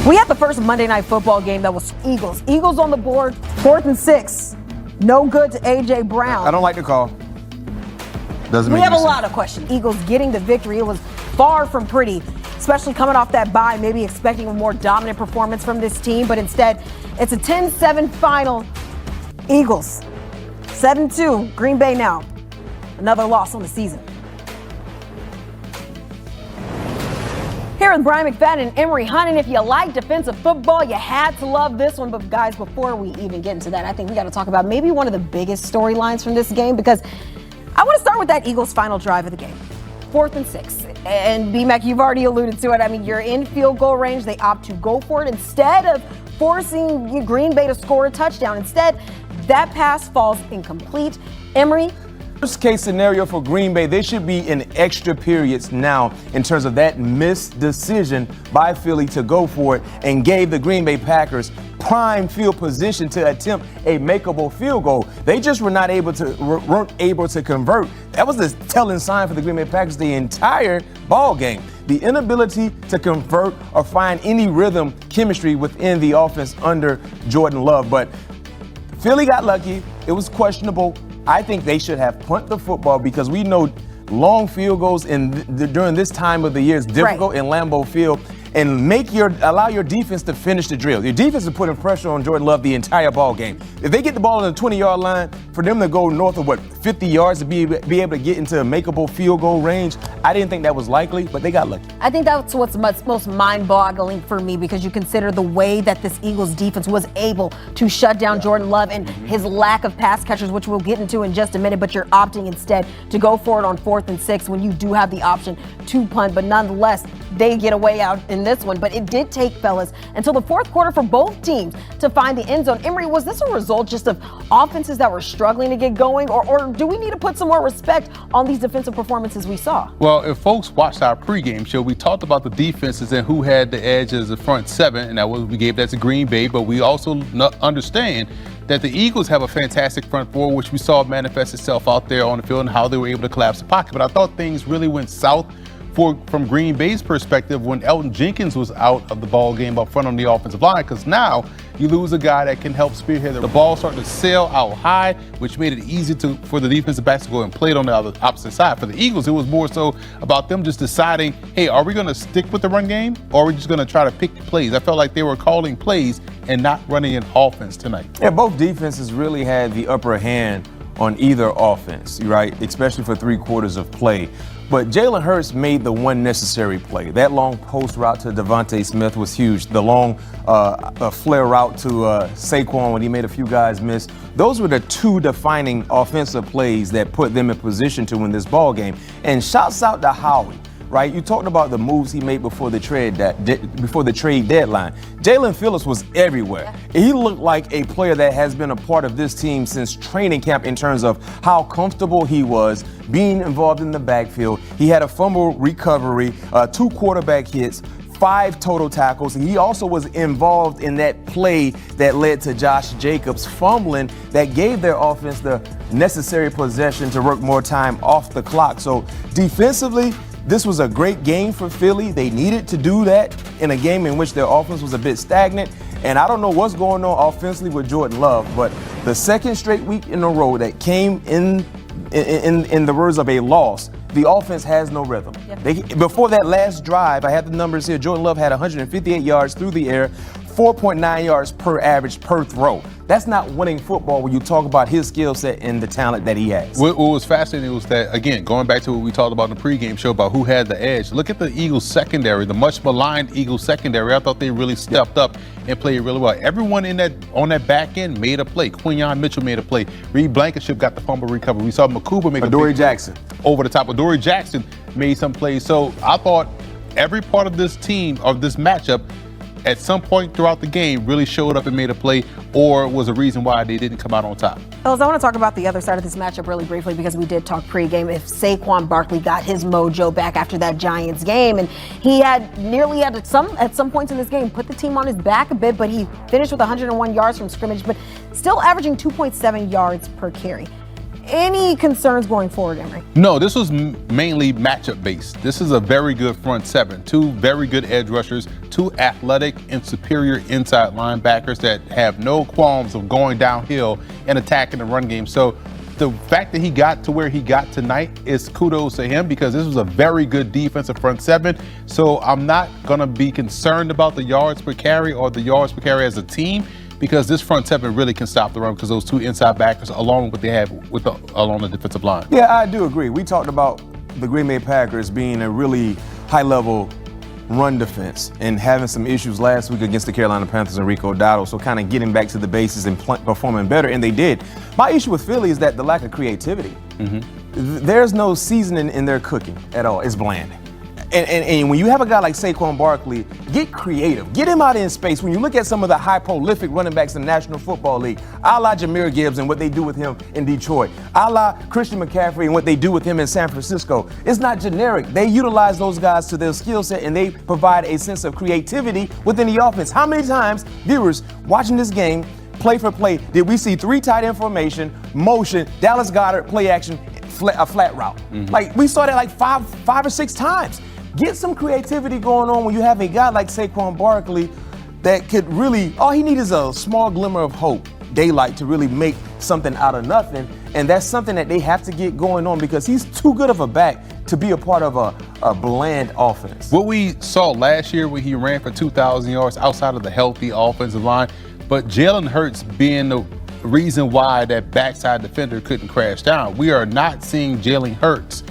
We had the first Monday Night Football game that was Eagles. Eagles on the board, 4th and 6. No good to A.J. Brown. I don't like the call. Doesn't We make have a any lot of questions. Eagles getting the victory. It was far from pretty, especially coming off that bye, maybe expecting a more dominant performance from this team. But instead, it's a 10-7 final. Eagles, 7-2. Green Bay now. Another loss on the season. Here with Brian McFadden and Emory Hunt, and if you like defensive football, you had to love this one. But guys, before we even get into that, I think we got to talk about maybe one of the biggest storylines from this game, because I want to start with that Eagles final drive of the game. 4th and 6. And B-Mac, you've already alluded to it. I mean, you're in field goal range. They opt to go for it instead of forcing Green Bay to score a touchdown. Instead, that pass falls incomplete. Emory? Worst case scenario for Green Bay, they should be in extra periods now in terms of that missed decision by Philly to go for it, and gave the Green Bay Packers prime field position to attempt a makeable field goal. They just weren't able to convert. That was the telling sign for the Green Bay Packers the entire ball game. The inability to convert or find any rhythm, chemistry within the offense under Jordan Love. But Philly got lucky. It was questionable. I think they should have punted the football, because we know long field goals during this time of the year is difficult in Lambeau Field. And allow your defense to finish the drill. Your defense is putting pressure on Jordan Love the entire ball game. If they get the ball on the 20-yard line, for them to go north of 50 yards to be able to get into a makeable field goal range, I didn't think that was likely, but they got lucky. I think that's what's most mind-boggling for me, because you consider the way that this Eagles defense was able to shut down Jordan Love and his lack of pass catchers, which we'll get into in just a minute. But you're opting instead to go for it on 4th and 6 when you do have the option to punt. But nonetheless, they get away out in this one. But it did take, fellas, until the 4th quarter for both teams to find the end zone. Emory, was this a result just of offenses that were struggling to get going, or do we need to put some more respect on these defensive performances we saw? Well, if folks watched our pregame show, we talked about the defenses and who had the edge as the front seven, and we gave that to Green Bay. But we also understand that the Eagles have a fantastic front four, which we saw manifest itself out there on the field and how they were able to collapse the pocket. But I thought things really went south from Green Bay's perspective when Elton Jenkins was out of the ball game up front on the offensive line, because now you lose a guy that can help spearhead the ball, starting to sail out high, which made it easy for the defensive backs to go and play it on the opposite side. For the Eagles, it was more so about them just deciding, hey, are we going to stick with the run game, or are we just going to try to pick plays? I felt like they were calling plays and not running an offense tonight. Yeah, both defenses really had the upper hand on either offense, right? Especially for 3 quarters of play. But Jalen Hurts made the one necessary play. That long post route to Devontae Smith was huge. The long flare route to Saquon when he made a few guys miss. Those were the 2 defining offensive plays that put them in position to win this ball game. And shouts out to Howie. Right, you talked about the moves he made before the trade deadline. Jalen Phillips was everywhere. Yeah. He looked like a player that has been a part of this team since training camp in terms of how comfortable he was being involved in the backfield. He had a fumble recovery, 2 quarterback hits, 5 total tackles. He also was involved in that play that led to Josh Jacobs fumbling that gave their offense the necessary possession to work more time off the clock. So defensively, this was a great game for Philly. They needed to do that in a game in which their offense was a bit stagnant. And I don't know what's going on offensively with Jordan Love, but the second straight week in a row that came in the words of a loss, the offense has no rhythm. Yep. Before that last drive, I have the numbers here. Jordan Love had 158 yards through the air, 4.9 yards per average per throw. That's not winning football when you talk about his skill set and the talent that he has. What was fascinating was that, again, going back to what we talked about in the pregame show about who had the edge, look at the Eagles secondary, the much maligned Eagles secondary. I thought they really stepped up and played really well. Everyone on that back end made a play. Quinyon Mitchell made a play. Reed Blankenship got the fumble recovery. We saw Makuba make Adoree Jackson over the top. Adoree Jackson made some plays. So I thought every part of this team, of this matchup, at some point throughout the game really showed up and made a play, or was a reason why they didn't come out on top. Fellas, I want to talk about the other side of this matchup really briefly, because we did talk pregame if Saquon Barkley got his mojo back after that Giants game, and he had nearly at some points in this game put the team on his back a bit, but he finished with 101 yards from scrimmage, but still averaging 2.7 yards per carry. any concerns going forward, Emery? No, this was mainly matchup based. This is a very good front seven, two very good edge rushers, two athletic and superior inside linebackers that have no qualms of going downhill and attacking the run game. So the fact that he got to where he got tonight is kudos to him, because this was a very good defensive front seven. So I'm not going to be concerned about the yards per carry or the yards per carry as a team, because this front seven really can stop the run, because those two inside backers, along with what they have along the defensive line. Yeah, I do agree. We talked about the Green Bay Packers being a really high-level run defense and having some issues last week against the Carolina Panthers and Rico Dowdle, so kind of getting back to the basics and performing better, and they did. My issue with Philly is that the lack of creativity. There's no seasoning in their cooking at all. It's bland. And when you have a guy like Saquon Barkley, get creative. Get him out in space. When you look at some of the high prolific running backs in the National Football League, a la Jahmyr Gibbs and what they do with him in Detroit, a la Christian McCaffrey and what they do with him in San Francisco, it's not generic. They utilize those guys to their skill set, and they provide a sense of creativity within the offense. How many times, viewers, watching this game, play for play, did we see three tight end formation, motion, Dallas Goedert, play action, a flat route? Like, we saw that like five or six times. Get some creativity going on when you have a guy like Saquon Barkley that could really, all he needs is a small glimmer of hope, daylight, to really make something out of nothing. And that's something that they have to get going on, because he's too good of a back to be a part of a bland offense. What we saw last year when he ran for 2,000 yards outside of the healthy offensive line, but Jalen Hurts being the reason why that backside defender couldn't crash down. We are not seeing Jalen Hurts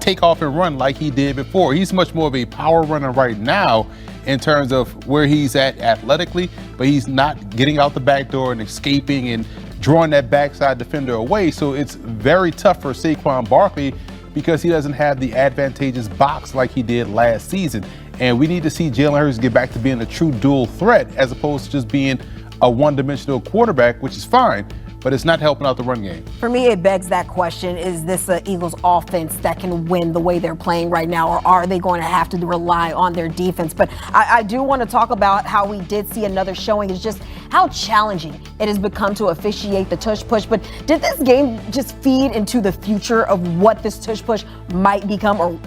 take off and run like he did before. He's much more of a power runner right now in terms of where he's at athletically, but he's not getting out the back door and escaping and drawing that backside defender away. So it's very tough for Saquon Barkley, because he doesn't have the advantageous box like he did last season. And we need to see Jalen Hurts get back to being a true dual threat, as opposed to just being a one-dimensional quarterback, which is fine, but it's not helping out the run game. For me, it begs that question: is this an Eagles offense that can win the way they're playing right now, or are they going to have to rely on their defense? But I do want to talk about how we did see another showing, is just how challenging it has become to officiate the tush push. But did this game just feed into the future of what this tush push might become, or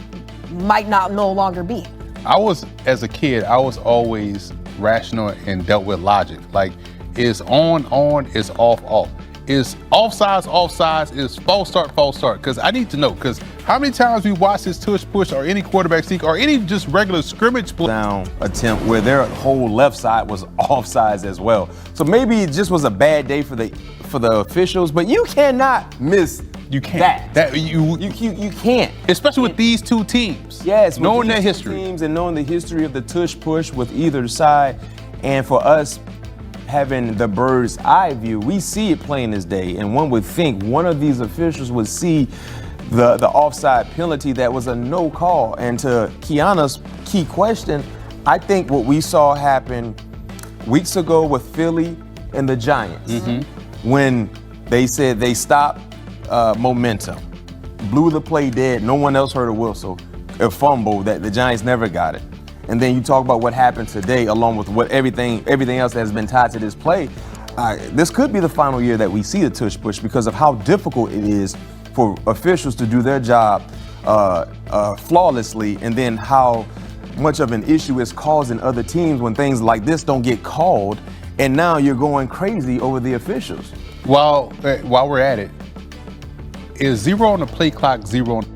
might not no longer be? As a kid, I was always rational and dealt with logic. Like, is on, is off. Is offsides, is false start. Because I need to know, because how many times we watch this tush push or any quarterback sneak or any just regular scrimmage down attempt where their whole left side was offsides as well. So maybe it just was a bad day for the officials, but you cannot miss. You can't. You can't. Especially with these two teams. Yes, knowing their history. Teams and knowing the history of the tush push with either side. And for us, having the bird's eye view, we see it playing this day. And one would think one of these officials would see the offside penalty that was a no call. And to Kiana's key question, I think what we saw happen weeks ago with Philly and the Giants, when they said they stopped momentum, blew the play dead, no one else heard a whistle, a fumble that the Giants never got it. And then you talk about what happened today, along with what everything else that has been tied to this play. This could be the final year that we see the tush push, because of how difficult it is for officials to do their job flawlessly, and then how much of an issue it's causing other teams when things like this don't get called, and now you're going crazy over the officials. While we're at it, is 0 on the play clock 0 on